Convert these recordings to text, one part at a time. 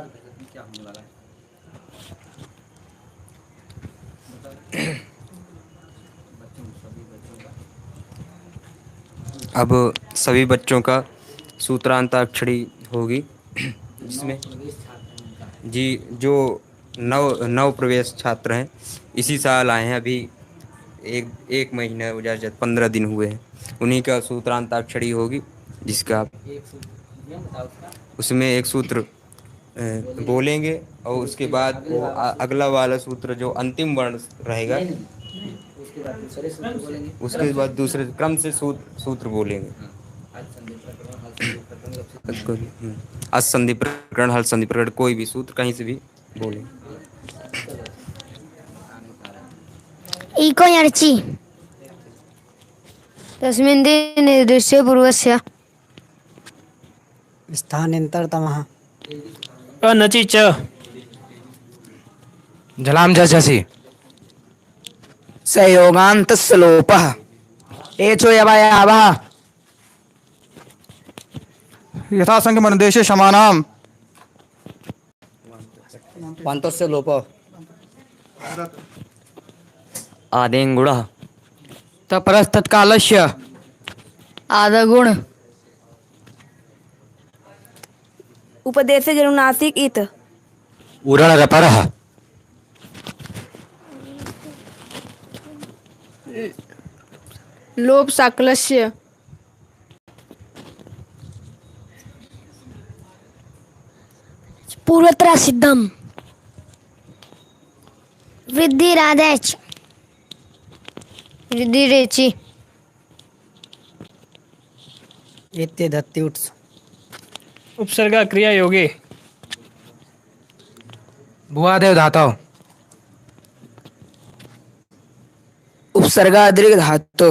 क्या होने वाला है। अब सभी बच्चों का सूत्रांताक्षरी होगी, जिसमें जी जो नव प्रवेश छात्र हैं, इसी साल आए हैं, अभी एक महीना हो जाए, 15 दिन हुए हैं, उन्हीं का सूत्रांताक्षरी होगी, जिसका उसमें एक सूत्र बोलेंगे और उसके बाद वो अगला वाला सूत्र जो अंतिम वर्ण रहेगा, उसके बाद दूसरे क्रम से सूत्र बोलेंगे। असंधि प्रकरण, हल संधि प्रकरण, कोई भी सूत्र कहीं से भी बोलेंगे। इको यर्ची तस्मिन् दिने निर्दिश्य पूर्वस्य स्थानान्तरतमः अनचि च जलाम जसि संयोगान्तस्य लोपः एचो यवायावः यथासंख्यमनुदेशे समानाम पान्तस्य लोपः आदेङ्गुणः तपरस्तत्कालस्य आदगुण उपदेशे जनुनासिक इत उरणरपरः लोभ साकलस्य पूर्वत्र सिद्धम वृद्धिरादेच वृद्धिरेचि इत्येतत् उट्स् उपसर्गा क्रिया योगे भुवादेव धातौ उपसर्गा दीर्घ धातु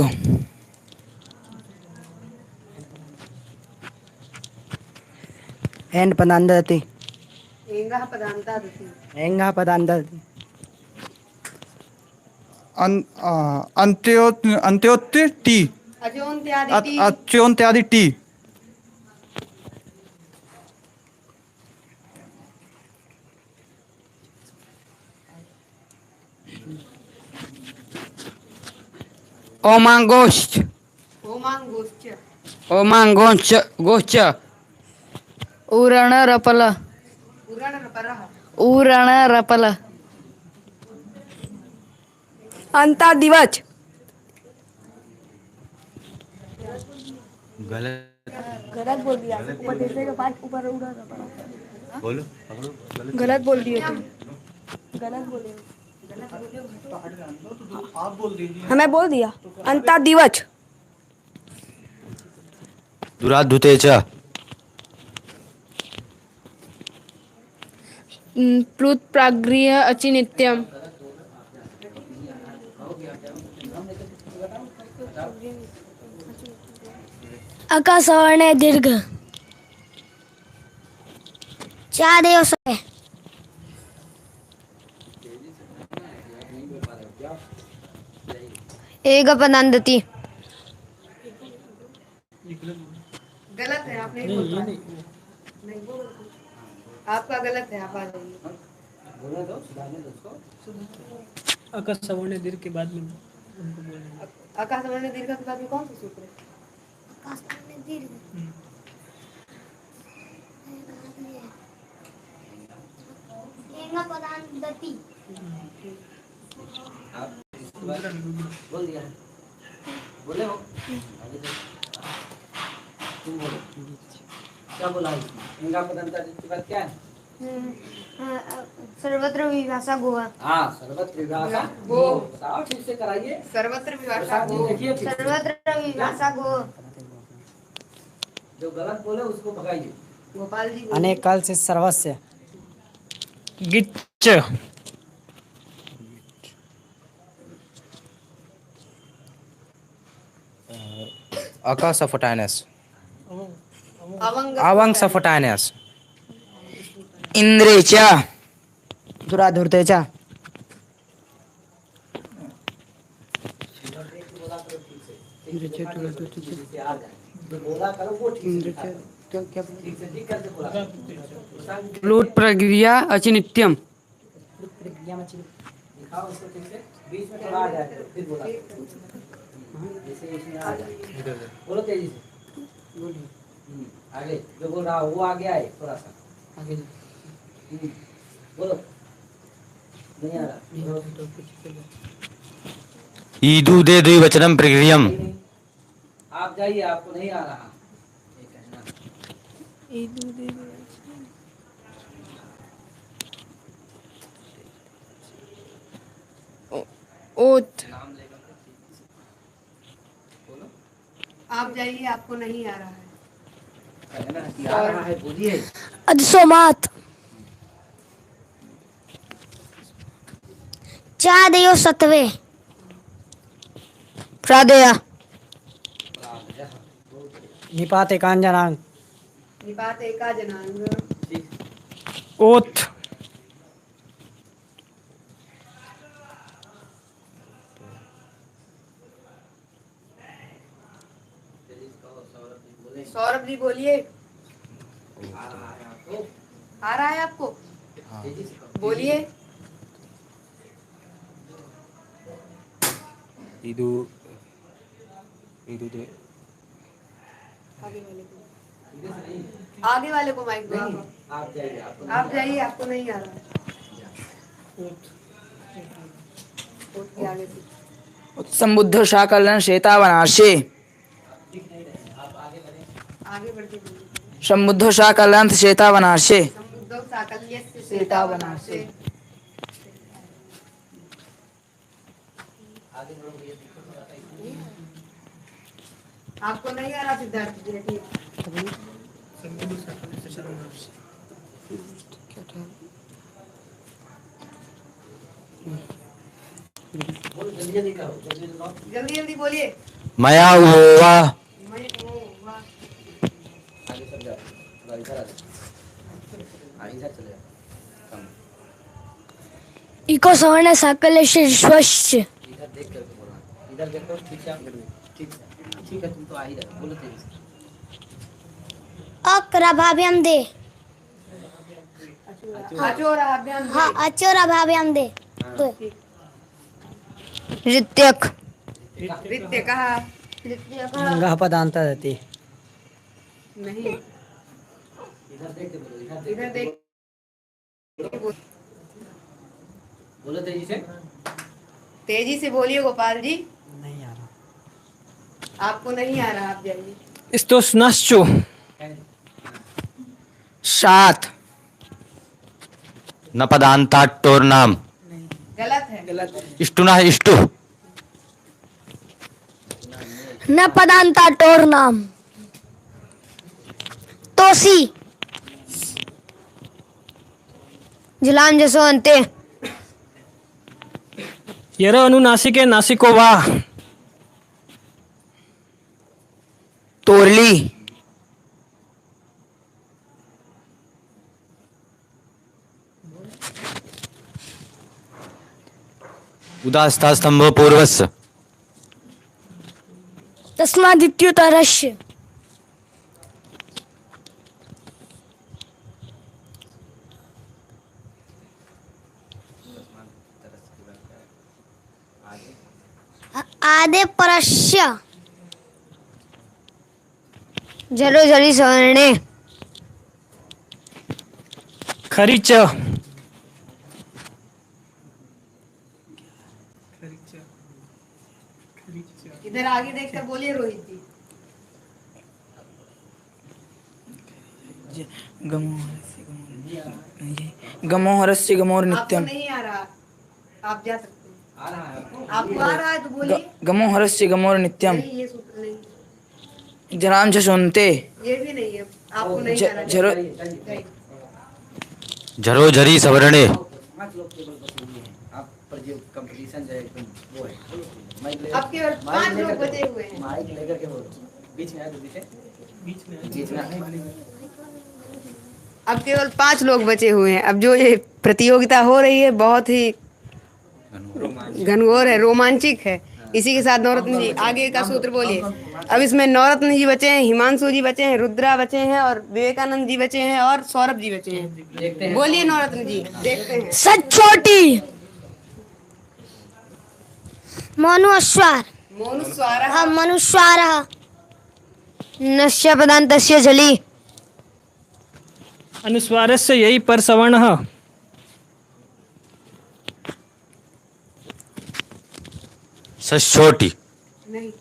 एन् पदान्त एङ्गः पदान्त अंत्योत्य टी अच्योन्त्यादि टी ओमांगोश्च ओमांगोश्च गोश्च उरण रपल उरण रपल अंतादिवच गलत बोल दिया उपदेशे के बाद ऊपर उड़ा बोलो गलत बोल दिए तुम गलत बोले हमें बोल दिया अंतादिवच दुराधुते च प्लुत प्राग्रिय अचि नित्यम अकासवर्ण दीर्घ चार दिवस है एक पदान्ति गलत है आपने नहीं बोला आपका गलत है आप आ जाइए आकाश सवर्ण दीर्घ के बाद में उनको बोलना। आकाश वर्ण दीर्घ के बाद में कौन सा सूत्र है बोल दिया बोले हो तुम बोलो क्या बोला इसमें इंगा पदंता की बात क्या है सर्वत्र विभाषा गोवा हाँ सर्वत्र विभाषा गो साव ठीक से कराइए सर्वत्र विभाषा गो सर्वत्र विभाषा गो जो गलत बोले उसको भगाइए गोपाल जी अनेक काल से सर्वस्य गिच्च अकसफटाइनस अवंग अवंग सफटाइनस इंद्रे च दुराधुर्ते च जो बोला करो वो ठीक से फ्लूट प्रक्रिया अचि नित्यम। बोलो तेजी से। आगे जो बोल रहा वो आगे आए थोड़ा सा आगे। बोलो नहीं आ रहा। ईदु दे द्विवचनम प्रक्रियम। आप जाइए, आपको नहीं आ रहा। ओत। आप जाइए, आपको नहीं आ रहा है। आ रहा है, बोलिए। अदसोमात। चादेयो सत्वे। प्रादेया। निपात एकांजनांग। निपात एका जनांग। ओथ। सौरभ जी बोलिए। आ रहा है आपको? बोलिए। ईदु ईदु दे आगे वाले को माइक दो। आप जाइए, आपको नहीं आ रहा है। ओत के आगे से संबुद्ध शाकलन श्वेतावनाशे। आगे बढ़ते बोलिए। संबुद्ध शाकलन श्वेतावनाशे। समुद्र साकल्यस्य श्वेतावनाशे। आपको नहीं आ रहा सिद्धार्थ जी? ठीक। जल्दी जल्दी बोलिए। मया हुआ। इको सवर्ण साकल्य स्वस्य। इधर देखो, ठीक है, तुम तो आ ही रहे। बोलो तेजी से। अक्रभाभ्याम दे। अचोराभ्याम हाँ, अचोराभाभ्याम दे। ऋत्यक। रित्य कहा। अंगः पदांतरति। नहीं, इधर देख के बोलो। इधर देख। बोलो तेजी से। तेजी से बोलिए गोपाल जी। नहीं आ रहा। आपको नहीं आ रहा, आप जाइए। स्तोष्णाश्चो। सात। न पदांताट्टोर नाम। गलत है। इष्टुना इष्टु। न पदांता टोर नाम। तोसी। जुलाम जसो अंते। यर अनुनासिके नासिको वा। तोरली। उदास्ता स्तंभ पूर्वस्य। तस्मादित्युतरस्य। आदे परस्य। जरो जरी स्वर्णे। खरीच। इधर आगे देखकर बोलिए रोहित जी। गमोहरस्य गमोर आपको नित्यम। नहीं आ रहा, आप जा सकते हैं। आपको आ रहा है तो बोलिए। गमोहरस्य गमोर नित्यम। नहीं, ये सूत्र नहीं। जनाम च सुनते। ये भी नहीं है, आपको नहीं आ रहा। झरो झरो झरी सवर्णे। अब केवल 5 लोग बचे हुए हैं। माइक लेकर के बोलो। बीच में अब केवल 5 लोग बचे हुए हैं। अब जो ये प्रतियोगिता हो रही है बहुत ही घनघोर है, रोमांचिक है। इसी के साथ नवरत्न जी आगे का सूत्र बोलिए। अब इसमें नवरत्न जी बचे हैं, हिमांशु जी बचे हैं, रुद्रा बचे हैं और विवेकानंद जी बचे हैं और सौरभ जी बचे हैं। बोलिए नवरत्न जी, देखते हैं। सच छोटी। मनुस्वार। मनुस्वारः। मनुस्वारः। नस्य पदान्तस्य झलि। अनुस्वारस्य यही परसवर्णः। सचोटी। नहीं,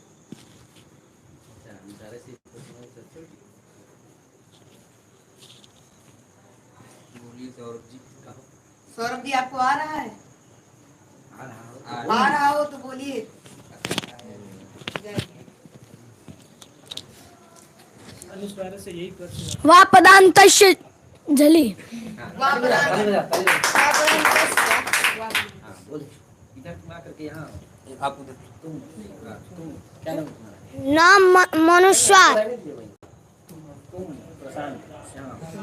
सौरभ जी आपको आ रहा है? आ रहा हो तो बोलिए। अनुस्वारस्य यही परसवर्णः। वा पदान्तस्य झलि। न मनुस्वार।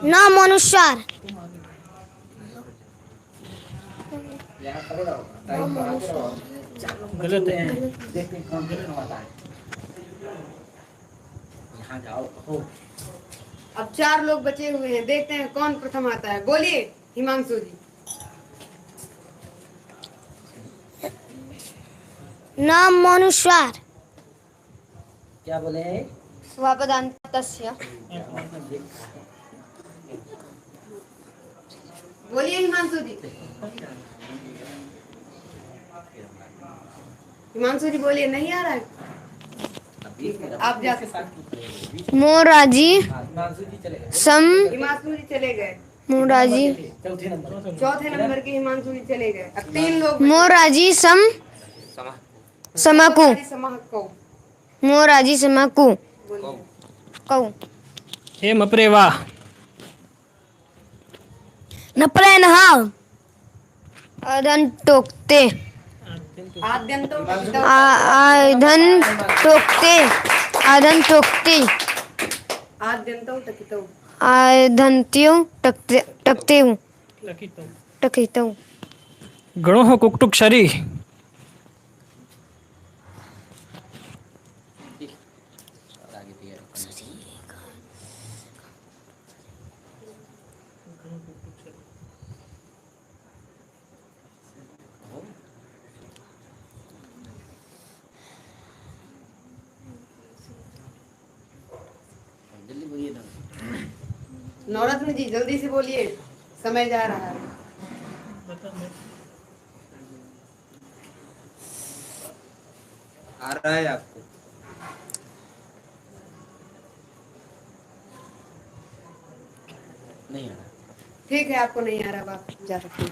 न मनुस्वार। गलत है। अब 4 लोग बचे हुए हैं, देखते हैं कौन प्रथम आता है। बोलिए हिमांशु जी। न मनुस्वार। क्या बोले हैं? वा पदान्तस्य। बोलिए हिमांशु जी। हिमांशु जी बोलिए, नहीं आ रहा है? आप जा सकते। मोराजी सम। हिमांशु जी चले गए। मोराजी चौथे नंबर के हिमांशु जी चले गए। अब 3 लोग मोराजी सम समकु। समको। मोराजी समकु। कौ। हे मप्रेवा। नप्रेनः। अदन्तोक्ते। आद्यंतो आधन्तोक्ते। आधन्तोक्ते। आद्यंतो टकितो। आधन्त्यो टक्तेउ। टकितौ। गणोः कुक्तुक्षरी। नवरत्न जी जल्दी से बोलिए, समय जा रहा है। आ रहा है आपको? नहीं आ रहा। ठीक है, आपको नहीं आ रहा, आप जा सकते हैं।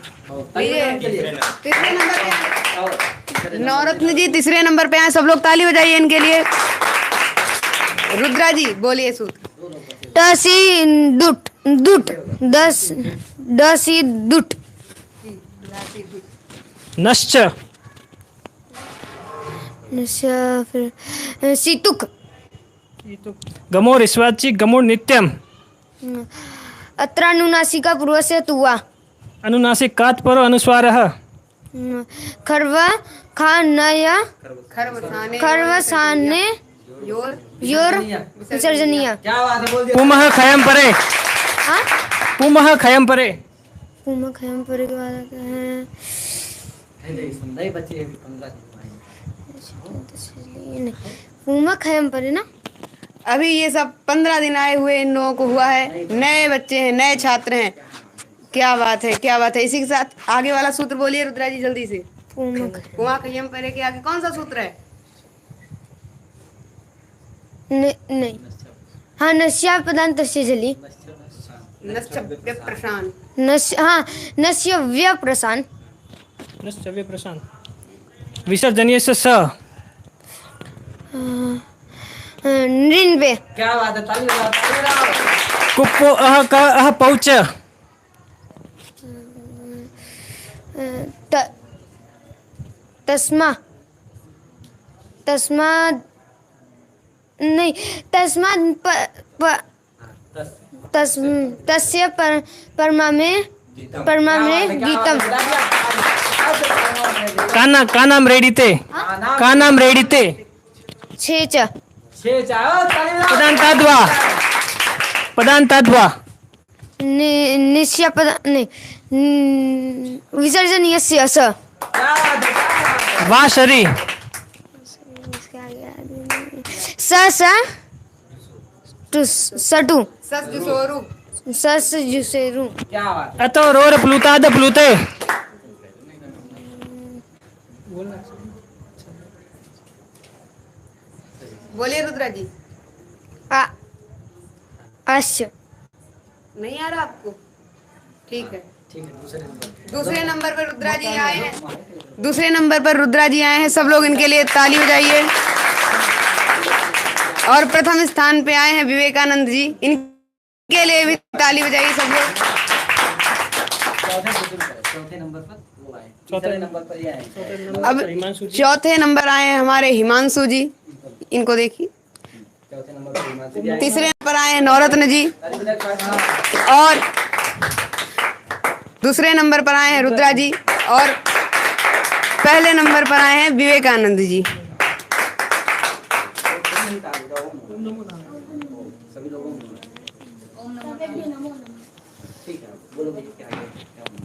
तीसरे नंबर पे नवरत्न जी तीसरे नंबर पे आए। सब लोग ताली बजाइए इनके लिए। रुद्रा जी बोलिए सूत्र। टसी दुट दुट दसी दुट। नश्च। सितुक। गमोर ईश्वाची गमोर नित्यम। अत्र अनुनासिका पूर्वस्य तुवा। अनुनासिकात् परो अनुस्वारः। खर्व खानय खर्वसाने योर विसर्जनीय। क्या बात है? बोल दिया। पुमः खयं परे। हाँ? पुमः खयं परे। पुमा खयम परे के बाद आता है। नहीं बच्चे 15 पुमा खयम परे ना। अभी ये सब 15 दिन आए हुए इन लोगों को हुआ है। नए बच्चे हैं, नए छात्र हैं। क्या बात है, क्या बात है। इसी के साथ आगे वाला सूत्र बोलिए रुद्रा जी जल्दी से। कुआं खयम परे के आगे कौन सा सूत्र है? नहीं। हाँ, नस्या पदान्तस्य झलि। नस्य व्यप्रशान। नस्य व्यप्रशान। नश्च व्यप्रशान। विसर्जनीयस्य स। नृन्वे। क्या बात है? ताली बजाओ। कुप्पो अह क अह पौच। तस्मात् नहीं तस्य परमा में गीतम। का नाम रेडी थे का नाम रेडी थे छेच छे चार ताली बजाओ। पदान तत्वा निश्चय पद नहीं विसर्जन यस्य स क्या बात है, क्या बात है। वा शरी स टू सटू सस जुसोरू सस जुसेरू क्या बात अतो रोर प्लूता द प्लूते बोलिए रुद्रा जी। आ अश्य नहीं आ रहा आपको? ठीक है। दूसरे नंबर पर रुद्रा जी आए हैं। दूसरे नंबर पर रुद्रा जी आए हैं, सब लोग इनके लिए ताली बजाइए। और प्रथम स्थान पे आए हैं विवेकानंद जी, इनके लिए भी ताली बजाइए सब लोग। चौथे नंबर पर वो आए, तीसरे नंबर पर ये आए। अब चौथे नंबर आए हैं हमारे हिमांशु जी, इनको देखिए। चौथे नंबर पर हिमांशु जी आए। तीसरे नंबर आए हैं नवरत्न जी और दूसरे नंबर पर आए हैं रुद्रा जी और पहले नंबर पर आए हैं विवेकानंद जी। सभी लोगों को ठीक है, बोलो भैया क्या है, क्या होना?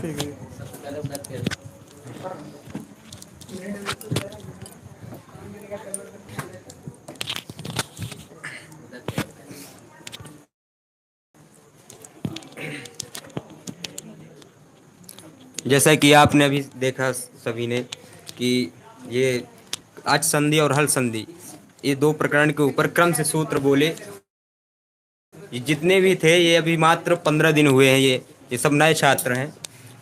सबसे पहले उधर फिर जैसा कि आपने अभी देखा सभी ने कि ये आज संधि और हल संधि, ये दो प्रकरण के ऊपर क्रम से सूत्र बोले। ये जितने भी थे ये अभी मात्र 15 दिन हुए हैं, ये सब नए छात्र हैं।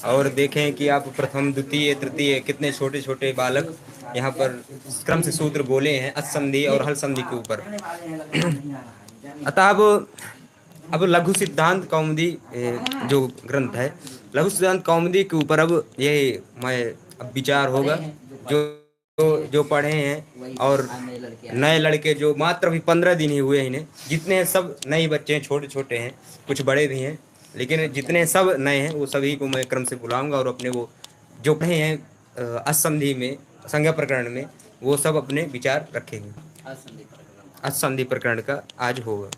और देखें कि आप प्रथम द्वितीय तृतीय कितने छोटे छोटे बालक यहाँ पर क्रम से सूत्र बोले हैं असंधि और हल संधि के ऊपर। अतः अब लघु सिद्धांत कौमुदी जो ग्रंथ है, लघु सिद्धांत कौमुदी के ऊपर अब ये मैं अब विचार होगा। जो पढ़े हैं और नए लड़के जो मात्र अभी 15 दिन ही हुए इन्हें, जितने हैं सब नए बच्चे हैं, छोटे छोटे हैं, कुछ बड़े भी हैं, लेकिन जितने सब नए हैं वो सभी को मैं क्रम से बुलाऊंगा और अपने वो जो पढ़े हैं असंधि में संज्ञा प्रकरण में वो सब अपने विचार रखेंगे। असंधि प्रकरण का आज होगा।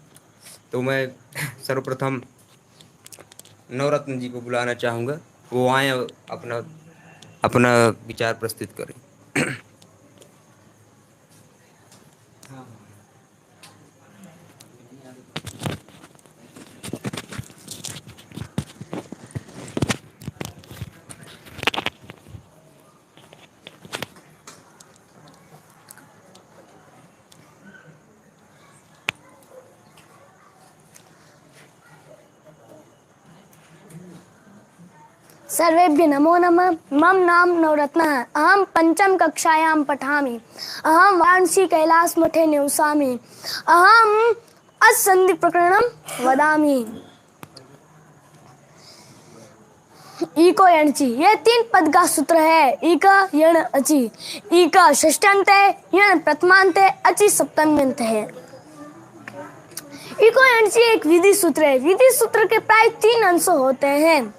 तो मैं सर्वप्रथम नवरत्न जी को बुलाना चाहूँगा, वो आए अपना विचार प्रस्तुत करें। सर्वेभ्य नमो नमः। मम नाम नवरत्नः। अहं पंचम कक्षायां पठामि। अहं वाराणसी कैलास मठे निवसामि। अहं असंधि प्रकरणं वदामि। ईको यणचि, ये 3 पद का सूत्र है। ईक यण अचि। ईक षष्ठ्यंत है, यण प्रथमांत है, अचि सप्तम्यंत है। ईको यणचि एक विधि सूत्र है। विधि सूत्र के प्राय 3 अंश होते हैं,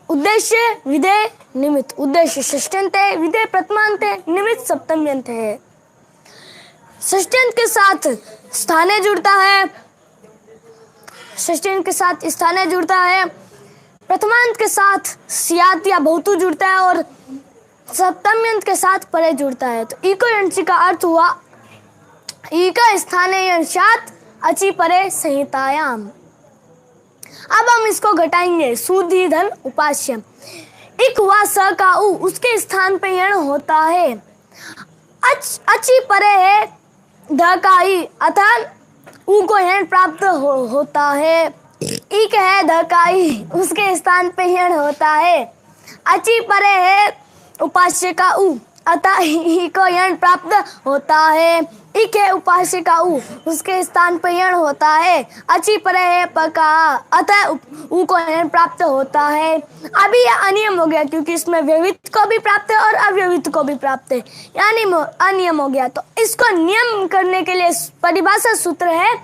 उद्देश्य, विधेय, निमित्त। उद्देश्य षष्ठ्यंत है, विधेय प्रथमांत है, निमित्त सप्तम्यंत है। षष्ठ्यंत के साथ स्थाने जुड़ता है, षष्ठ्यंत के साथ स्थाने जुड़ता है, प्रथमांत के साथ स्यात् या बहुतु जुड़ता है और सप्तम्यंत के साथ परे जुड़ता है। तो ईको यणचि का अर्थ हुआ ईका स्थाने यणस्यात् अचि परे संहितायाम। अब हम इसको घटाएंगे। सुधि धन उपास्य। इक हुआ स का उ, उसके स्थान पे यण होता है। अचि परे है ध का ई, अतः उ को यण प्राप्त होता है। इक है ध का ई, उसके स्थान पे यण होता है। अचि परे है उपास्य का उ, अतः ई को यण प्राप्त होता है। इक है उपास्य का उ, उसके स्थान पर यण होता है। अची पर है पका, अतः उ को यण प्राप्त होता है। अभी यह अनियम हो गया क्योंकि इसमें व्यवित को भी प्राप्त है और अव्यवित को भी प्राप्त है, यानी अनियम हो गया। तो इसको नियम करने के लिए परिभाषा सूत्र है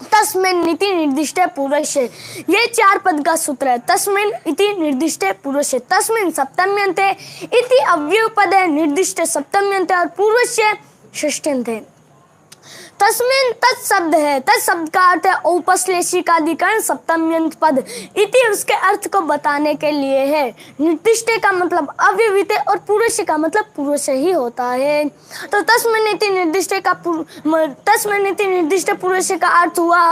तस्मिन् इति निर्दिष्टे पूर्वस्य। ये 4 पद का सूत्र है। तस्मिन् इति निर्दिष्टे पूर्वस्य, तस्मिन् सप्तम्यन्ते, इति अव्ययपदे निर्दिष्टे सप्तम्यन्ते और पूर्वस्य षष्ठ्यन्ते। तस्मिन् तत् शब्द है, तत् शब्द का अर्थ है औपश्लेषिकाधिकरण सप्तम्यंत पद। इति उसके अर्थ को बताने के लिए है। निर्दिष्टे का मतलब अव्यवित और पुरुष का मतलब पुरुष ही होता है। तो तस्मिन् इति निर्दिष्टे का तस्मिन् इति निर्दिष्टे पुरुष का अर्थ हुआ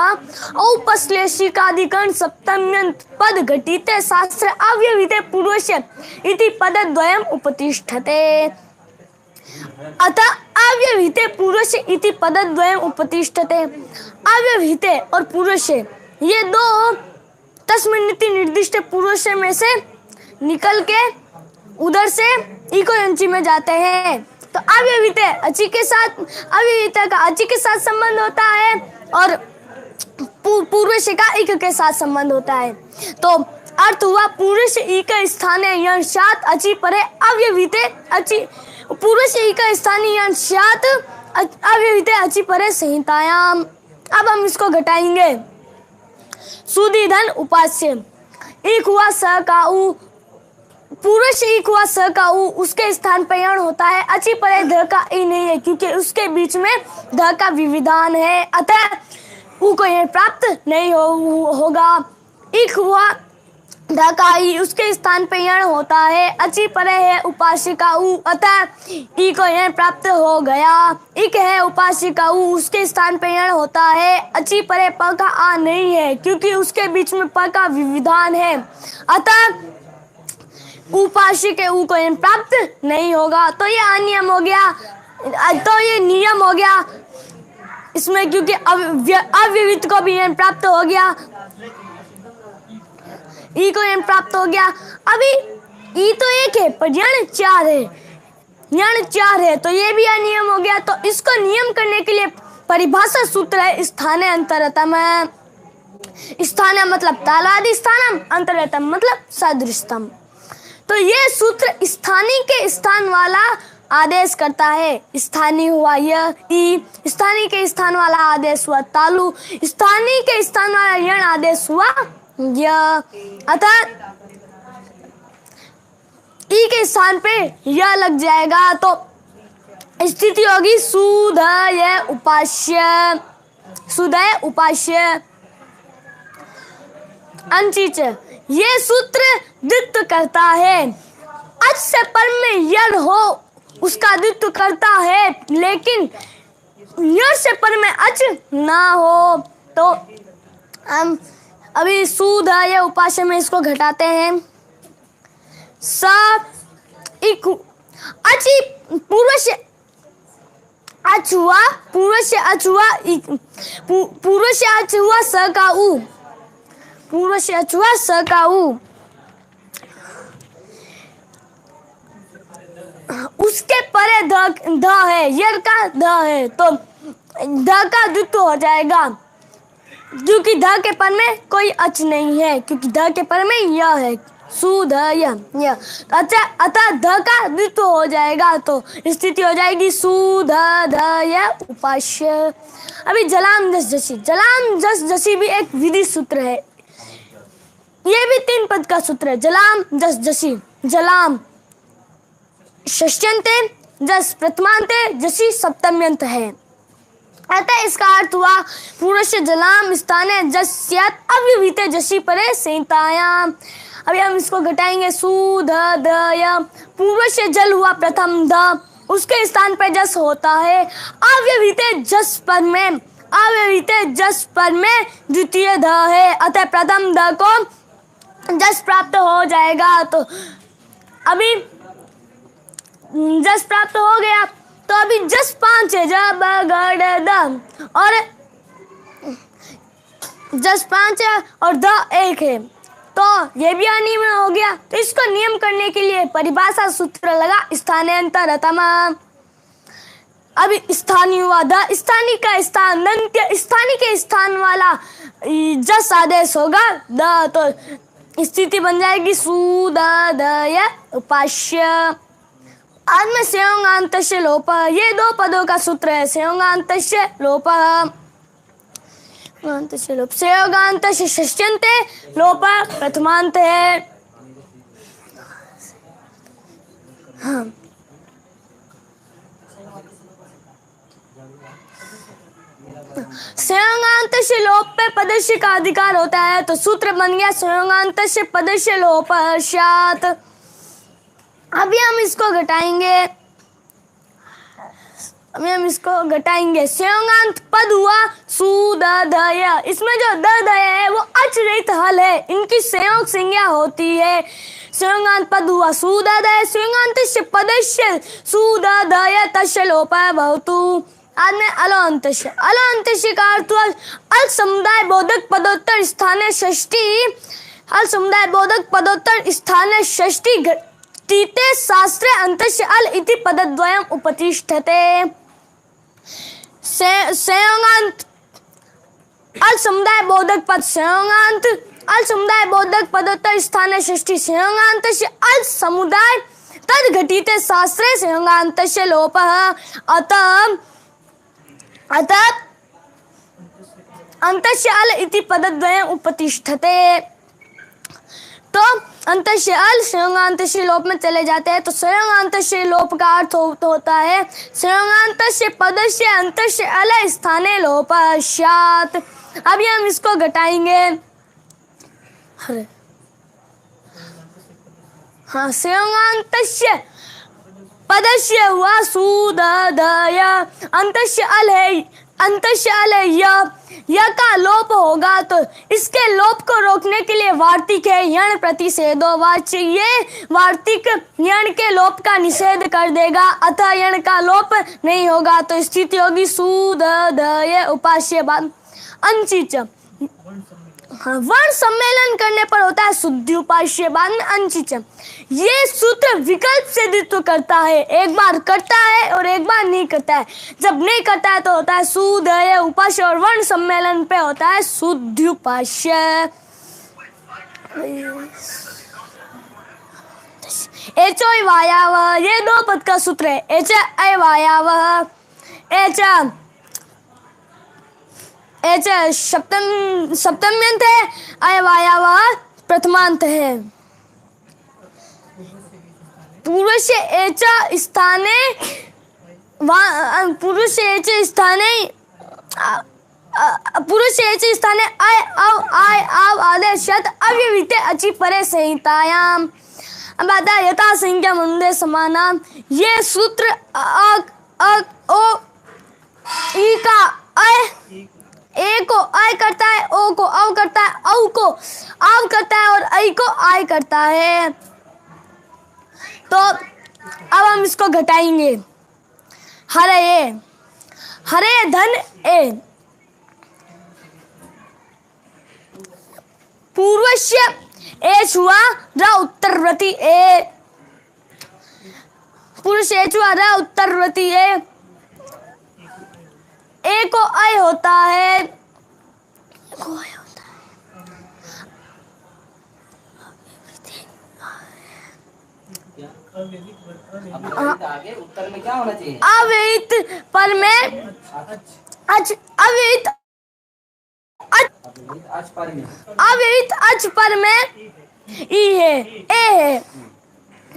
औपश्लेषिकाधिकरण सप्तम्यंत पद घटिते शास्त्र अव्यविते पुरुष इति पदद्वयम् उपतिष्ठते। अतः अव्यवहिते पुरुष इति पदद्वयम् उपतिष्ठते। अव्यवहिते और पुरुष ये दो तस्मिन् इति निर्दिष्ट पुरुष में से निकल के उधर से इको यंची में जाते हैं। तो अव्यवहिते अची के साथ, अव्यवहिता का अची के साथ संबंध होता है और पुरुष का इक के साथ संबंध होता है। तो अर्थ हुआ पुरुष इक स्थान है यण सात अची परे अव्यवहिते अची पुरुष का स्थानीय अंशात अव्यवहिते अची परे संहितायाम। अब हम इसको घटाएंगे। सुधि धन उपास्य, एक हुआ स का उ, पुरुष एक हुआ स का उ, उसके स्थान पर यण होता है। अची परे ध का ई नहीं है क्योंकि उसके बीच में ध का विविधान है, अतः उ को यह प्राप्त नहीं होगा। एक हुआ ध का ई, उसके स्थान पे यण होता है। अची परे है उपास्य का उ, अतः ई को यण प्राप्त हो गया। इक है उपास्य का उ, उसके स्थान पे यण होता है। अची परे प का आ नहीं है क्योंकि उसके बीच में प का विविधान है, अतः उपास्य के उ को यण प्राप्त नहीं होगा। तो ये अनियम हो गया, तो ये नियम हो गया इसमें, क्योंकि अव्यवित को भी यण प्राप्त हो गया, ई को यण प्राप्त हो गया। अभी ई तो एक है पर यण 4 है, यण 4 है तो ये भी अनियम हो गया। तो इसको नियम करने के लिए परिभाषा सूत्र है स्थाने अंतरतम। स्थाने मतलब तालादि स्थानम, अंतरतम मतलब सदृशतम। तो ये सूत्र स्थानीय के स्थान वाला आदेश करता है। स्थानीय हुआ यह ई, स्थानीय के स्थान वाला आदेश हुआ तालु, स्थानीय के स्थान वाला यण आदेश हुआ यह, अतः ई के स्थान पे यह लग जाएगा तो स्थिति होगी सुधय उपास्य, सुधय उपास्य। अंचिच ये सूत्र द्वित्व करता है। अच से पर में यण हो उसका द्वित्व करता है, लेकिन यण से पर में अच ना हो। तो हम अभी सुधय उपास्य में इसको घटाते हैं। स इक अची पूर्व से अच हुआ, पूर्व से अच हुआ, पूर्व से अच हुआ स का उ, पूर्व से अच हुआ स का उ, उसके परे ध है, यर का ध है तो ध का द्वित्व हो जाएगा क्योंकि ध के पर में कोई अच नहीं है, क्योंकि ध के पर में यह है सुधय। अच्छा, अतः ध का द्वित्व हो जाएगा तो स्थिति हो जाएगी सुधय उपास्य। अभी जलाम जस जसी, जलाम जस जसी भी एक विधि सूत्र है। ये भी 3 पद का सूत्र है। जलाम जस जसी, जलाम षष्ठ्यन्ते, जस प्रथमान्ते, जसी सप्तम्यन्त है। अतः इसका अर्थ हुआ पुरुष जलाम स्थाने जस्यात् अव्यवहिते जसी परे संहितायाम। अभी हम इसको घटाएंगे। सुधय, पूर्व से जल हुआ प्रथम ध, उसके स्थान पर जस होता है। अव्यवहिते जस पर में, अव्यवहिते जस पर में द्वितीय ध है, अतः प्रथम ध को जस प्राप्त हो जाएगा। तो अभी जस प्राप्त हो गया तो अभी जस 5 है, ज ब ग ड द, और जस 5 है और द 1 है, तो ये भी अनियम हो गया। तो इसको नियम करने के लिए परिभाषा सूत्र लगा स्थानांतरतम। अब स्थानीय हुआ द, स्थानीय का स्थान, दंत्य स्थानीय के स्थान वाला जस आदेश होगा द, तो स्थिति बन जाएगी सुदय उपास्य। आज में संयोगांतस्य लोप, ये दो पदों का सूत्र है संयोगांतस्य लोप। संयोगांतस्य षष्ट्यन्ते लोप प्रथमांत है। हाँ। संयोगांतस्य लोप पे पदस्य का अधिकार होता है, तो सूत्र बन गया संयोगांतस्य पदस्य लोप स्यात्। अभी हम इसको घटाएंगे। संयोगांत पद हुआ सुदय, इसमें जो दय है वो अच रहित हल है, इनकी संयोग संज्ञा होती है। संयोगांत पद हुआ सुदय, संयोगांतस्य पदस्य सुदय तस्य लोप भवतु। आज में अलोअंतस्य, अलोअंतस्य का अर्थ हुआ अल समुदाय बोधक पदोत्तर स्थाने षष्ठी, अल समुदाय बोधक पदोत्तर स्थाने षष्ठी घटिते शास्त्रे अंतस्य अल इति पदद्वयम् उपतिष्ठते। संयोगांत अल समुदाय बोधक पद, संयोगांत अल समुदाय बोधक पदोत्तर स्थाने षष्ठी, संयोगांतस्य अल समुदाय तद घटिते शास्त्रे संयोगांतस्य लोपः। अतः अंतस्य अल इति पदद्वयम् उपतिष्ठते। तो अंतस्य अल संयोगांतस्य लोप में चले जाते हैं, तो संयोगांतस्य लोप का अर्थ होता है संयोगांतस्य पदस्य अंतस्य अल स्थाने लोप स्यात्। अभी हम इसको घटाएंगे। हाँ, संयोगांतस्य पदस्य हुआ सुदय, अंतस्य अल है, अंतस्य अल है य का लोप होगा, तो इसके लोप को रोकने के लिए वार्तिक है यण प्रतिषेधो वाच्य, ये वार्तिक यण के लोप का निषेध कर देगा, अतः यण का लोप नहीं होगा, तो स्थिति होगी सुदय उपास्य अंचिच। हाँ, वर्ण सम्मेलन करने पर होता है शुद्धि उपास्य, बाद में अंचिच। ये सूत्र विकल्प से द्वित्व करता है, एक बार करता है और एक बार नहीं करता है। जब नहीं करता है तो होता है सुदय उपास्य, और वर्ण सम्मेलन पे होता है शुद्धि उपास्य। एचो वायावह, ये दो पद का सूत्र है। एच अवायावह, एच सप्तम्यंत है, अवायावह प्रथमांत है। पुरुष एच स्थाने, पुरुष एच स्थाने, पुरुष एच स्थाने अय अव आय आव आदेशत अव्यविते अचि परे संहितायाम। अब आता है यथा संज्ञा मुंदे समानाम। ये सूत्र ओ ई का अय, ए को अय करता है, ओ को अव करता है, औ को आव करता है और ऐ को आय करता है। तो अब हम इसको घटाएंगे। हरे धन ए, पूर्वस्य एच हुआ र उत्तरवर्ती ए, पुरुष एच हुआ र उत्तरवर्ती ए को अय होता है, आगे उत्तर में क्या होना चाहिए? अवित पर में अच, अवित अवित अच पर में ई है, ए है,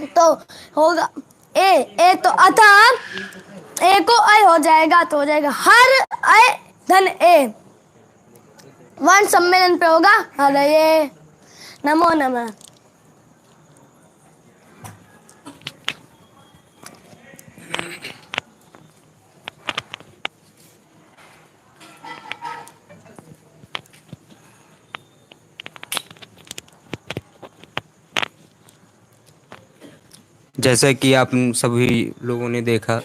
तो होगा ए तो अतः ए को अय हो जाएगा, तो हो जाएगा हर अय धन ए। वर्ण सम्मेलन पे होगा हरये। नमो नमः। जैसा कि आप सभी लोगों ने देखा,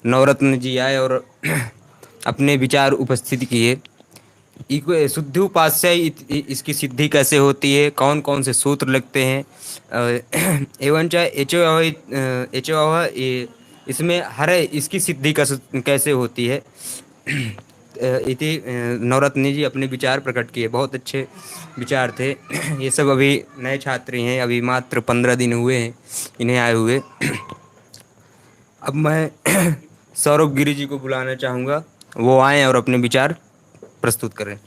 नवरत्न जी आए और अपने विचार उपस्थित किए इको शुद्धि उपास्य इसकी सिद्धि कैसे होती है, कौन कौन से सूत्र लगते हैं, एवं चाहे एचो इसमें हर इसकी सिद्धि कैसे होती है। इति नवरत्न जी अपने विचार प्रकट किए, बहुत अच्छे विचार थे। ये सब अभी नए छात्र हैं, अभी मात्र 15 दिन हुए हैं इन्हें आए हुए। अब मैं सौरभ गिरी जी को बुलाना चाहूँगा, वो आएँ और अपने विचार प्रस्तुत करें।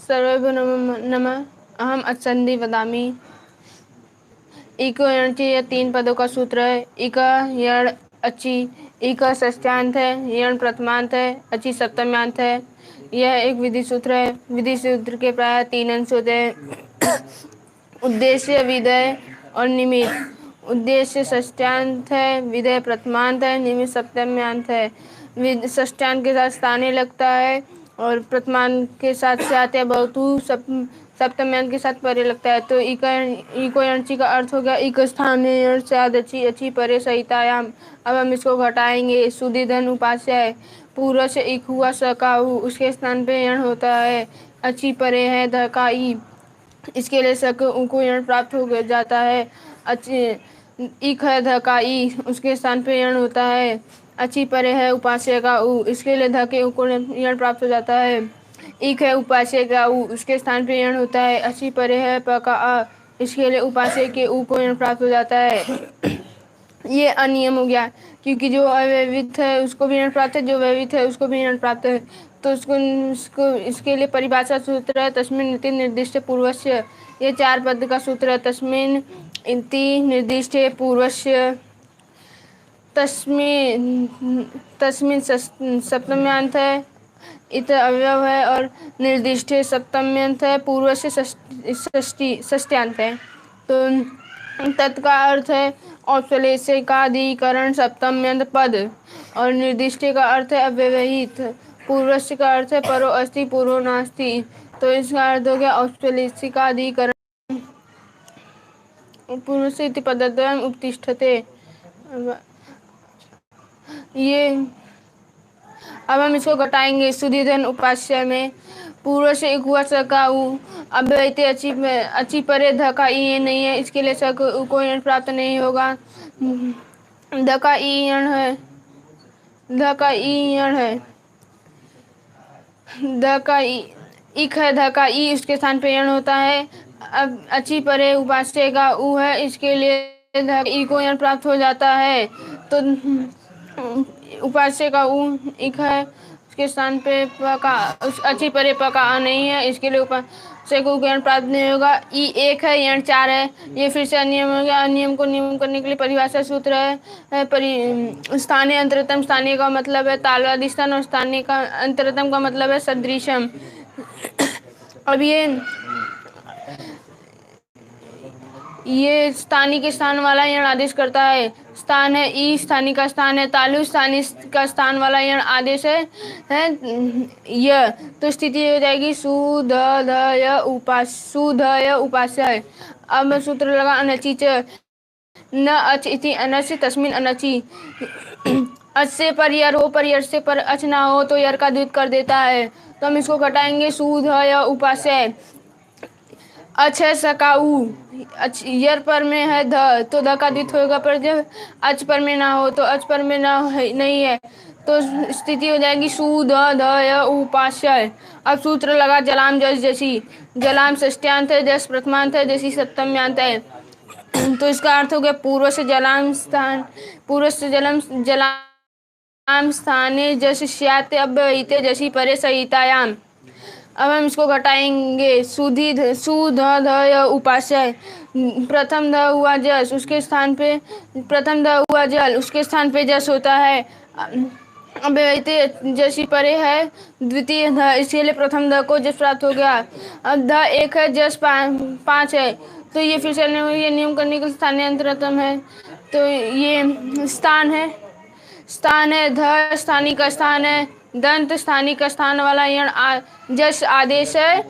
सर्वेभ्यो नमः। अहम अच्छन्दी वदामि। इको यणचि यह 3 पदों का सूत्र है। इका यण अची, इका षष्ठ्यांत है, यण प्रथमांत है, अची सप्तम्यांत है। यह एक विधि सूत्र है। विधि सूत्र के प्राय 3 अंश होते हैं, उद्देश्य, विधेय और निमित्त। उद्देश्य षष्ठ्यांत है, विधेय प्रथमांत है, निमित्त सप्तम्यांत है। षष्ठ्यांत के साथ स्थानीय लगता है और प्रथमांत के साथ स्यात् या बहुतु, सप्तम्यांत के साथ परे लगता है। तो इको यणची का अर्थ हो गया इक स्थानीय यण स्याद् अची, अची परे सहितायाम। अब हम इसको घटाएंगे। सुधि धन उपास्य है, पूर्व से इक हुआ सकाऊ, उसके स्थान पे यण होता है। अची परे है ध का ई, इसके लिए सक को यण प्राप्त हो जाता है। अची इक है ध का ई, उसके स्थान पे यण होता है। अची परे है उपास्य का उ, इसके लिए ध के उ को यण प्राप्त हो जाता है। इक है उपास्य का उ, उसके स्थान पे यण होता है। अची परे है प का अ, इसके लिए उपास्य के उ को यण प्राप्त हो जाता है। ये अनियम हो गया, क्योंकि जो अव्यवित है उसको भी यण प्राप्त है, जो व्यवित है उसको भी यण प्राप्त है। तो उसको इसके लिए परिभाषा सूत्र है तस्मिन् इति निर्दिष्ट पूर्वस्य। ये 4 पद का सूत्र है। तस्मिन् इति निर्दिष्ट पूर्वस्य, तस्मिन् सप्तम्यांत है, इत अवयव है, और निर्दिष्ट सप्तम्यांत है, पूर्व से षष्ठ्यांत है। तो तत्का अर्थ है औपश्लेषिकाधिकरण सप्तम्यंत पद, और निर्दिष्ट का अर्थ है अव्यवहित। पूर्वस्य का अर्थ है परो अस्ति पूर्वो नास्ति। तो इसका अर्थ हो गया औपश्लेषिकाधिकरण पूर्वस्य इति पदद्वयम् उपतिष्ठते। ये अब हम इसको घटाएंगे। सुधि धन उपास्य में पूर्व से एक हुआ सका उ, अब अची परे ध का ई नहीं है, इसके लिए सक उ को यण प्राप्त नहीं होगा। ध का ई यण है, ध का ई यण है, ध का इक है ध का ई, उसके स्थान पे यण होता है। अब अची परे उपास्य का उ है, इसके लिए ध ई को यण प्राप्त हो जाता है। तो उपास्य का उ इक है, उसके स्थान पे प का अची परे प का आ नहीं है, इसके लिए उपास्य को यण प्राप्त नहीं होगा। ई 1 है, यण 4 है। ये फिर से अनियम हो गया। अनियम को नियम करने के लिए परिभाषा सूत्र है स्थानीय अंतरतम। स्थानीय का मतलब है तालवादी स्थान, और स्थानीय का अंतरतम का मतलब है सदृशम। अब ये स्थानीय के स्थान वाला यण आदेश करता है। स्थान है ई, स्थानीय का स्थान है तालु, स्थानीय का स्थान वाला यण आदेश है य। तो स्थिति हो जाएगी सु ध ध य उपास, सु ध य उपास्य है। अब सूत्र लगा अनचि च न अच इति अनच तस्मिन् अनचि। अच से पर यर हो, पर यर से पर अच ना हो तो यर का द्वित कर देता है। तो हम इसको घटाएंगे। सु ध य उपास्य, अच है सकाऊ, यर पर में है ध, तो ध का द्वित होगा। पर जब अच पर में ना हो तो अच पर में ना है, नहीं है, तो स्थिति हो जाएगी सु ध ध य उपास्य। अब सूत्र लगा जलाम जस जसी। जलाम षष्ठ्यांत है, जस प्रथमांत है, जसी सप्तम्यांत है। तो इसका अर्थ हो गया पूर्व से जलाम स्थान, पूर्व से जलाम स्थाने जस स्यात् अव्यवहिते जसी परे सहितायाम। अब हम इसको घटाएंगे। सु ध ध य उपास्य, प्रथम ध हुआ जस, उसके स्थान पे प्रथम ध हुआ जल, उसके स्थान पे जस होता है। अव्यवहिते जसी परे है द्वितीय ध, इसके लिए प्रथम ध को जस प्राप्त हो गया। अब ध 1 है, जस 5 है, तो ये फिर से ये नियम करने के स्थानीय अंतरतम है। तो ये स्थान है, स्थान है, ध स्थानिक का स्थान है, दंत स्थानिक का स्थान वाला यण जस आदेश है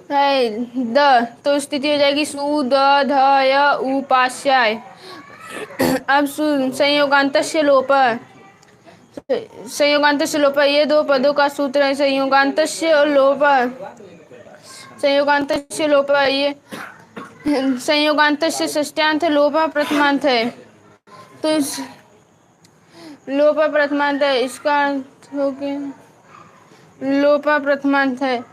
द, तो स्थिति हो जाएगी सु द ध य उपास्याय। अब संयोगांतस्य लोप, संयोगांतस्य लोप, ये दो पदों का सूत्र है। संयोगांतस्य लोप, संयोगांतस्य लोप, ये संयोगांतस्य षष्ट्यांत लोप प्रथमांत है, तो इस लोप प्रथमांत है, इसका अर्थ हो गया लोप प्रथमांत है।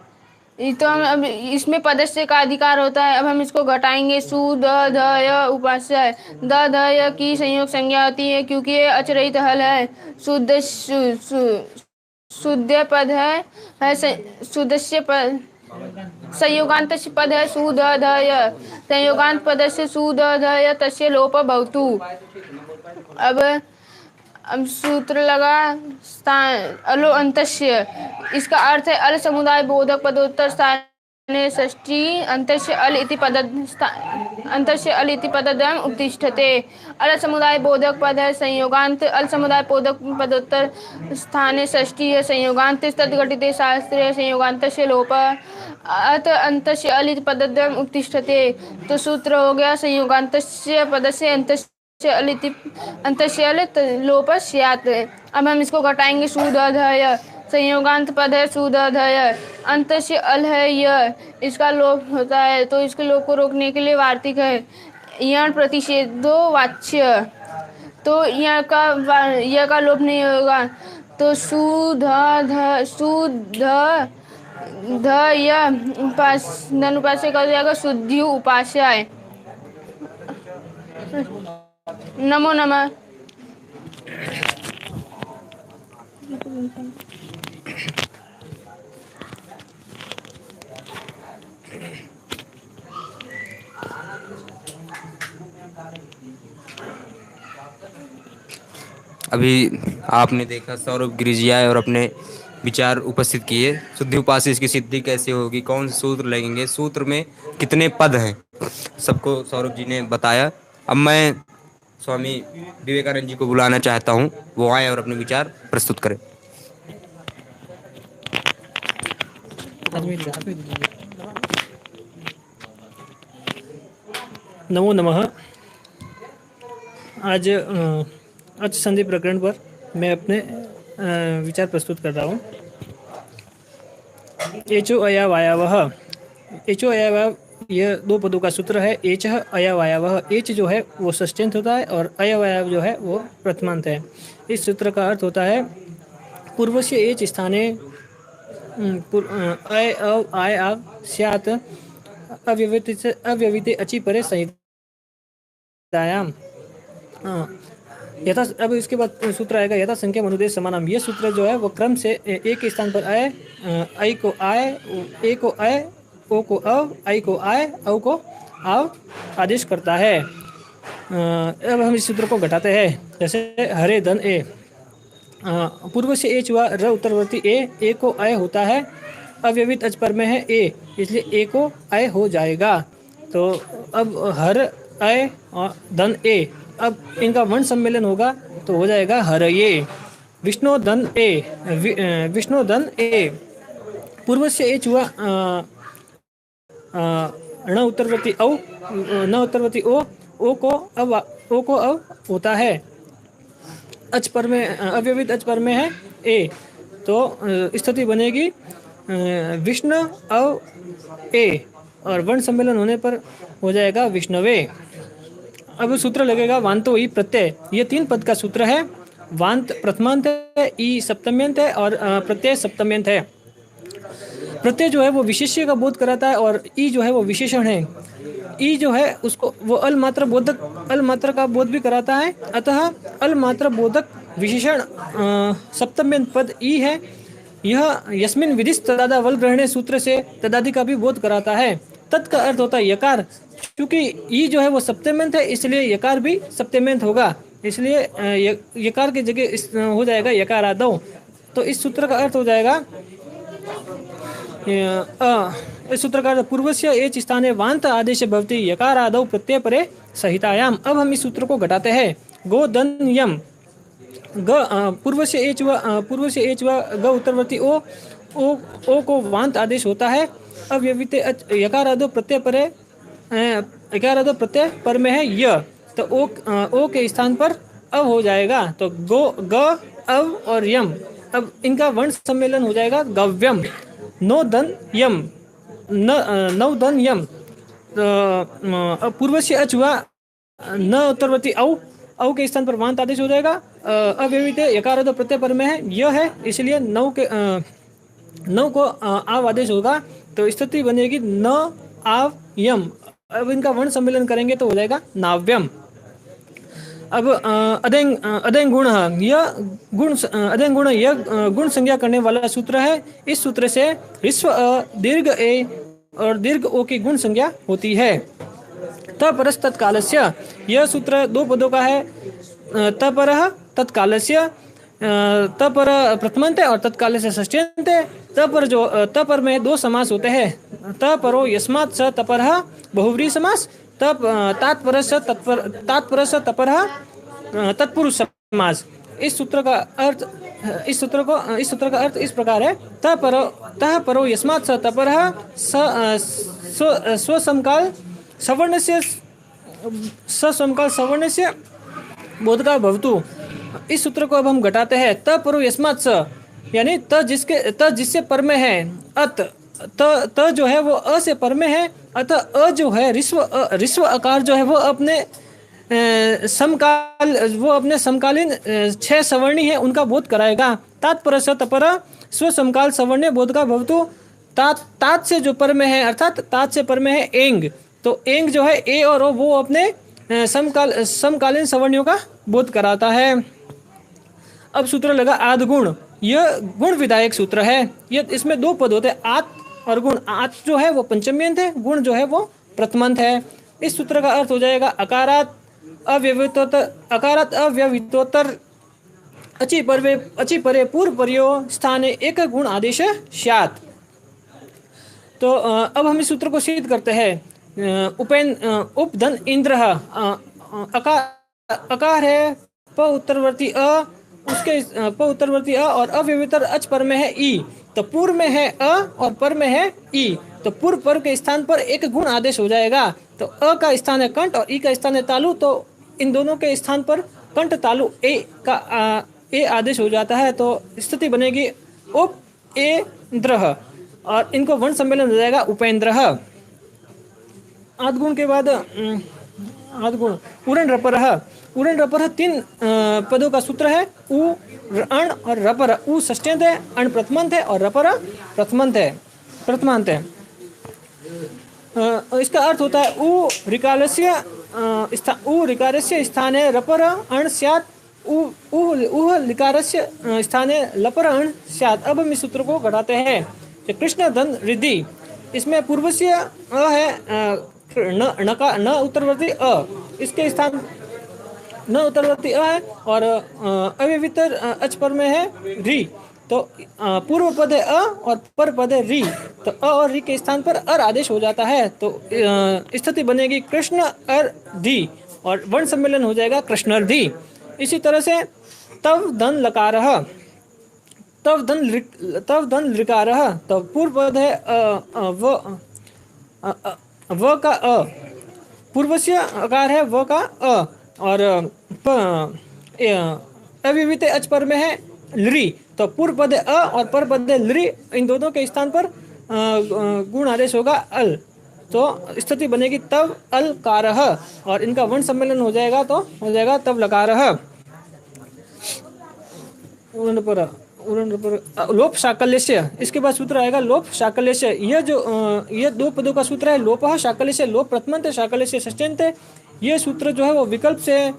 तो हम अब इसमें पदस्य का अधिकार होता है। अब हम इसको घटाएंगे। सु द ध य उपास्य, द ध य की संयोग संज्ञा होती है क्योंकि ये अचरहित हल है। शुद्ध शुद्ध पद है शुद्धस्य पद, संयोगांत पद है सु द ध य, संयोगांत पद से सु द ध य तस्य लोप भवतु। अब सूत्र लगा स्थान अलो अंतस्य, इसका अर्थ है अल समुदाय बोधक पदोत्तर स्थाने षष्ठी अंतस्य अल इति पद, अंतस्य अल इति पदद्वयम् उत्तिष्ठते। अल समुदाय बोधक पद है संयोगांत, अल समुदाय बोधक पदोत्तर स्थाने षष्ठी है संयोगांत, तद्घटिते शास्त्रे संयोगांतस्य लोप अत अंतस्य अल इति पदद्वयम् उत्तिष्ठते। तो सूत्र हो गया संयोगांतस्य पदस्य अंतस्य अंतस्य लोप स्यात्। अब हम इसको घटाएंगे। सु द ध य, संयोगांत पद है सु द ध य, अंतस्य अल है य, इसका लोप होता है, तो इसके लोप को रोकने के लिए वार्तिक है यण प्रतिषेधो वाच्य, तो यह का लोप नहीं होगा। तो सु ध य उपास्य कर जाएगा शुद्धि उपास्याय। नमो नमः। अभी आपने देखा सौरभ गिरिजिया और अपने विचार उपस्थित किए। शुद्धि उपास्य इसकी सिद्धि कैसे होगी, कौन से सूत्र लगेंगे, सूत्र में कितने पद हैं, सबको सौरभ जी ने बताया। अब मैं स्वामी विवेकानंद जी को बुलाना चाहता हूँ, वो आए और अपने विचार प्रस्तुत करें। नमो नमः। आज अच संधि प्रकरण पर मैं अपने विचार प्रस्तुत कर रहा हूँ। एचो अया वायावह, एचो अया, यह दो पदों का सूत्र है। एच अया वायावह, एच जो है वो षष्ट्यंत होता है और अया वायाव जो है वो प्रथमांत है। इस सूत्र का अर्थ होता है पूर्वस्य एच स्थाने अय अव आय आव स्यात् अव्यविते अचि परे संहितायाम। यथा, अब इसके बाद सूत्र आएगा यथा संख्या मनुदेश समानम। यह सूत्र जो है वो क्रम से एक के स्थान पर अय, आई को आय, ए को अय, ओ को अव, आई को आय, औ को आव आदेश करता है। अब हम इस सूत्र को घटाते हैं। जैसे हरे धन ए, पूर्व से एच हुआ, र उत्तरवर्ती ए को अय होता है, अव्यवित अच पर में है ए, इसलिए ए को अय हो जाएगा। तो अब हर अय और धन ए, अब इनका वर्ण सम्मेलन होगा तो हो जाएगा हर ये। विष्णु धन ए, विष्णु धन ए, पूर्व से एच हुआ, न उत्तरवर्ती औ, न उत्तरवर्ती ओ को अव होता है, अच पर में अव्यवित अच पर में है ए, तो स्थिति बनेगी विष्णु अव ए, और वर्ण सम्मेलन होने पर हो जाएगा विष्णवे। अब सूत्र लगेगा वांतो ई प्रत्यय। ये तीन पद का सूत्र है। वांत प्रथमांत है, ई सप्तम्यंत है और प्रत्यय सप्तम्यंत है। प्रत्यय जो है वो विशेष्य का बोध कराता है और ई जो है वो विशेषण है। ई जो है उसको वो अल मात्र बोधक, अल मात्र का बोध भी कराता है, अतः अल मात्र बोधक विशेषण सप्तम्यंत पद ई है। यह यस्मिन विधिस तदादा वल ग्रहणे सूत्र से तदादि का भी बोध कराता है। तत् का अर्थ होता है यकार, क्योंकि ई जो है वो सप्तम्यंत है इसलिए यकार भी सप्तम्यंत होगा, इसलिए यकार की जगह हो जाएगा यकार आदौ। तो इस सूत्र का अर्थ हो जाएगा, इस सूत्र का पूर्वस्य एच स्थाने वांत आदेश भवति यकार आदौ प्रत्यय परे संहितायाम। अब हम इस सूत्र को घटाते हैं। गो धन यम, पूर्व से एच व ग उत्तरवर्ती ओ को वांत आदेश होता है। अव्यवहित यकारादो प्रत्यय परे यकारादो प्रत्यय पर में है य, तो ओ के स्थान पर अव हो जाएगा। तो ग अव और यम, अब इनका वर्ण सम्मेलन हो जाएगा गव्यम। नो धन यम, नव धन यम। पूर्व से अच हुआ, न उत्तरवर्ती औ के स्थान पर वांत आदेश हो जाएगा। अव्यवहित यकारादो प्रत्यय पर में है यह है, इसलिए नव को आव आदेश होगा, तो स्थिति बनेगी न आव यम। अब इनका वर्ण सम्मेलन करेंगे तो हो जाएगा नाव्यम। अब अदेंग गुण, यह गुण संज्ञा करने वाला सूत्र है। इस सूत्र से ह्रस्व दीर्घ ए और दीर्घ ओ की गुण संज्ञा होती है। तपरस तत्कालस्य, यह सूत्र दो पदों का है। तपरः तत्कालस्य, तपर प्रथमांत और तत्काल से षष्ठ्यंत। तपर में दो समास होते हैं। तपरो यस्मात् स तपरः बहुव्रीहि समास, तात्पर्य से तपरः तत्पुरुष समास। इस सूत्र का अर्थ इस प्रकार है। तः परो यस्मात् स तपरः स्वसमकाल सवर्णस्य बोधका भवतु। इस सूत्र को अब हम घटाते हैं। त परो यस्मात् स, यानी त जिससे पर में है। अत त जो है वो अ से पर में है, अतः अ जो है ऋस्व आकार जो है वो अपने समकालीन 6 सवर्णी है उनका बोध कराएगा। तात्पर्य से तपर स्व समकाल सवर्ण्य बोध का भवतु। तात से जो पर में है, अर्थात तात से पर में है एंग, तो एंग जो है ए और ओ वो अपने समकालीन सवर्णियों का बोध कराता है। अब सूत्र लगा आदगुण, यह गुण विधायक सूत्र है। यह इसमें दो पद होते हैं, आत और गुण। आत जो है वो पंचम्यंत है, गुण जो है वो प्रथमांत है। इस सूत्र का अर्थ हो जाएगा अकारात अव्यवहितोत्तर अचि परे पूर्व पर्यो स्थाने एक गुण आदेश स्यात्। तो अब हम इस सूत्र को सिद्ध करते हैं। उपधन इंद्र, अकार है प उत्तरवर्ती अ, उसके प उत्तरवर्ती अ और अव्यवहित अच पर में है ई, तो पूर्व में है अ और पर में है ई, तो पूर्व पर के स्थान पर एक गुण आदेश हो जाएगा। तो अ का स्थान है कंठ और ई का स्थान है तालु, तो इन दोनों के स्थान पर कंठ तालु ए आदेश हो जाता है। तो स्थिति बनेगी उप ए द्रह और इनको वर्ण सम्मेलन हो जाएगा उपेंद्र। आदगुण के बाद आदगुण उरण रपर। उरण रपर 3 पदों का सूत्र है। उ अण और रपर। उ षष्ठ्यंत है, अण प्रथमांत है और रपर प्रथमांत है। इसका अर्थ होता है उ ऋकारस्य स्थाने रपर अण स्यात्, उ लिकारस्य स्थाने लपर अण स्यात्। अब हम इस सूत्र को घटाते हैं। कृष्ण धन रिद्धि, इसमें पूर्व से अ है, न उत्तरवर्ती अ, इसके स्थान न उत्तरवर्ती अ है और अव्यवहित अच पर में है री, तो पूर्व पद है अ और पर पद है री, तो अ और री के स्थान पर अर आदेश हो जाता है। तो स्थिति बनेगी कृष्ण अर धी और वर्ण सम्मेलन हो जाएगा कृष्णर्धी। इसी तरह से तव धन लकारः, तव धन ऋकारः, तो पूर्व पद है व का अ, पूर्व से आकार है व का अ और अव्यवहित अच पर में है लृ, तो पूर्व पद अ और पर पद लृ, इन दोनों के स्थान पर गुण आदेश होगा अल। तो स्थिति बनेगी तव अल कारः और इनका वर्ण सम्मेलन हो जाएगा, तो हो जाएगा तव लकारः। लोप शाकल्यस्य, इसके बाद सूत्र आएगा लोप शाकल्यस्य। यह 2 पदों का सूत्र है। लोपः शाकल्यस्य, लोप प्रथमांत, शाकल्यस्य षष्ठ्यंत। यह सूत्र जो है वो विकल्प से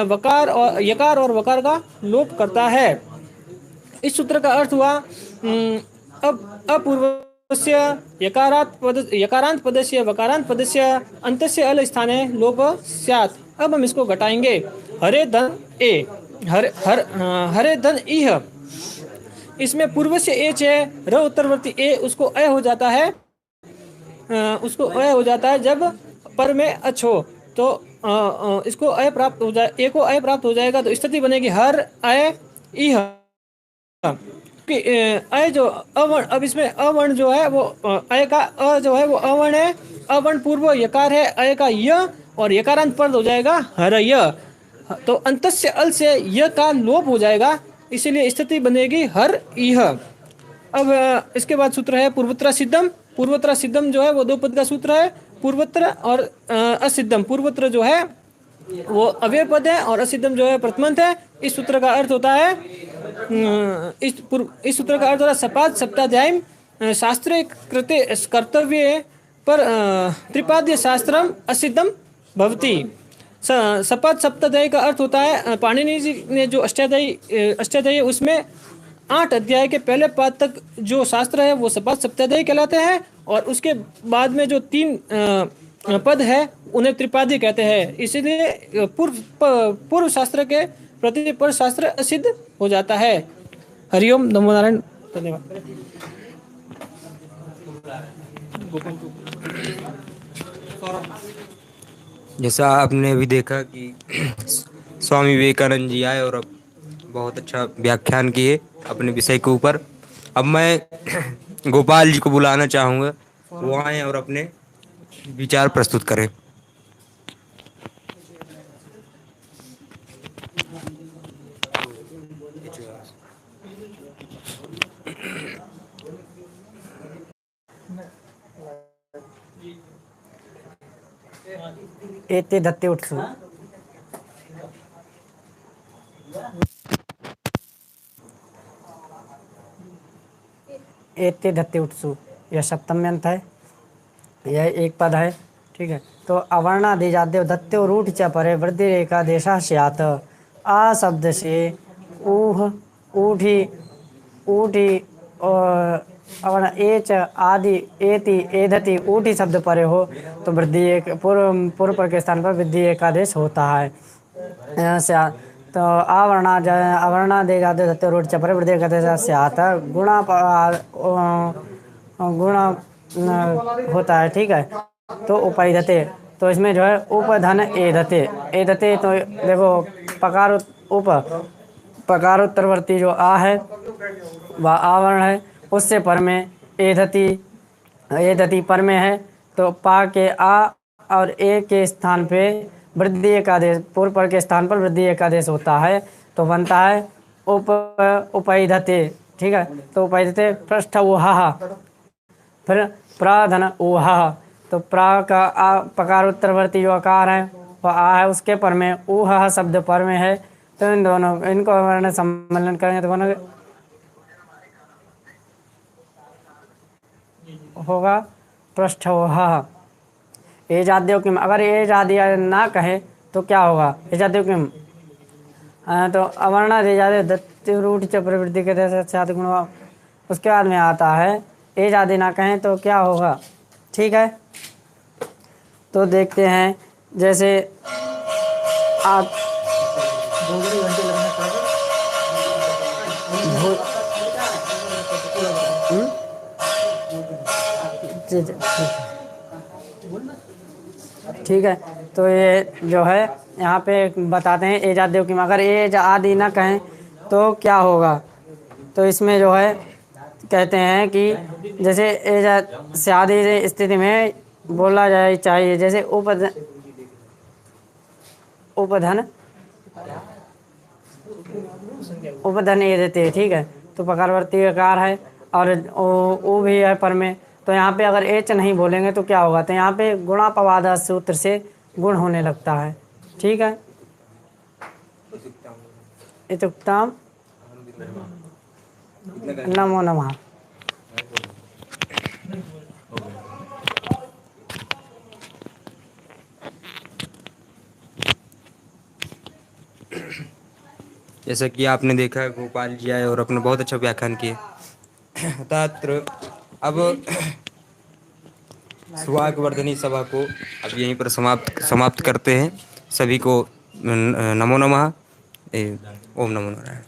वकार और यकार और वकार का लोप करता है। इस सूत्र का अर्थ हुआ अब अपूर्वस्य यकारांत पदस्य वकारांत पदस्य अंतस्य अल स्थाने लोप स्यात्। अब हम इसको घटाएंगे। हरे धन ए, हरे धन इह, इसमें पूर्व से एच है, र उत्तरवर्ती ए, उसको अ हो जाता है, जब पर में अच हो, तो इसको अय प्राप्त हो जाए, ए को अय प्राप्त हो जाएगा तो स्थिति बनेगी हर अय इह कि अय जो अवर्ण, अब इसमें अवर्ण जो है वो अय का अ जो है वो अवर्ण है, अवर्ण पूर्व यकार है, अय का य और यकारांत पद हो जाएगा हर य, तो अंतस्य अल से य का लोप हो जाएगा, इसीलिए स्थिति बनेगी हर इह। अब इसके बाद सूत्र है पूर्वोत्तरा सिद्धम। पूर्वोत्तरा सिद्धम जो है वो दो पद का सूत्र है, पूर्वोत्तर और असिद्धम। पूर्वोत्तर जो है वो अव्यय पद है और असिद्धम जो है प्रथमांत है। इस सूत्र का अर्थ होता है इस सूत्र का अर्थ होता है सपाद सप्ताध्यायी शास्त्रे कृते कर्तव्य पर त्रिपाद्य शास्त्रम असिद्धम भवति। सपाद सप्ताध्यायी का अर्थ होता है पाणिनि जी ने जो अष्टाध्यायी उसमें 8 अध्याय के पहले पाद तक जो शास्त्र है वो सपाद सप्ताध्यायी कहलाते हैं और उसके बाद में जो 3 पद है उन्हें त्रिपादी कहते हैं। इसीलिए पूर्व शास्त्र के प्रति पर शास्त्र असिद्ध हो जाता है। हरिओम नमो नारायण, धन्यवाद। जैसा आपने अभी देखा कि स्वामी विवेकानंद जी आए और अब बहुत अच्छा व्याख्यान किए अपने विषय के ऊपर। अब मैं गोपाल जी को बुलाना चाहूँगा, वो आए और अपने विचार प्रस्तुत करें। एते दत्ते उत्सु एते धत्ते उत्सु, यह सप्तम्यंत है, यह एक पद है। ठीक है, तो अवर्णादिजाद्यो दत्त्यो रूढ़ च परे वृद्धि रेखा देशा स्यात्। आ शब्द से ऊह ऊठी ऊठी और अवर्ण एच आदि एति एधति ऊठी शब्द परे हो तो वृद्धि एक पूर्व पर के स्थान पर वृद्धि एकादेश होता है। तो अवर्णा दे जाते दत्ते रूढ़ चपरे वृद्धि एकादेश स्यात् गुणा होता है। ठीक है, तो उपैधते, तो इसमें जो है उपधन एधते तो देखो पकारोत्तरवर्ती जो आ है वह आवरण है, उससे पर में एधति पर में है, तो पा के आ और ए के स्थान पे वृद्धि एकादेश, पूर्व पर के स्थान पर वृद्धि एकादेश होता है, तो बनता है उपैधते। ठीक है, तो उपैधते पृष्ठ ऊहा, फिर प्राधन ऊहा, तो प्रा का आ पकारोत्तरवर्ती जो आकार है वह आ है, उसके पर में ऊहा शब्द पर में है, तो इन दोनों इनको वर्ण सम्मेलन करेंगे तो दोनों होगा पृष्ठ ऊहा। एजाद्यो किम, अगर एजाद्य ना कहे तो क्या होगा? एजाद्यो किम, तो अवर्णा एजाद्य दत्त्य रूढ़ च प्रवृत्ति के साथ गुण, उसके बाद में आता है एजाद्य ना कहें तो क्या होगा। ठीक है, तो देखते हैं, जैसे आप ठीक है, तो ये जो है यहाँ पे बताते हैं एजाद्यो की, अगर एज आदि ना कहें तो क्या होगा। तो इसमें जो है कहते हैं कि जैसे एज से आदि स्थिति में बोला जाए चाहिए, जैसे उपधन ये देते हैं। ठीक है, तो पकारवर्ती आकार है और ओ भी है पर में, तो यहाँ पे अगर एच नहीं बोलेंगे तो क्या होगा, तो यहाँ पे गुणापवाद सूत्र से गुण होने लगता है। ठीक है, इत्युक्तम नमो नमः। जैसा कि आपने देखा गोपाल जी आए और अपने बहुत अच्छा व्याख्यान किए। तत्र अब सुवागवर्धनी सभा को अब यहीं पर समाप्त करते हैं। सभी को नमो नमः। ओम नमो नारायण।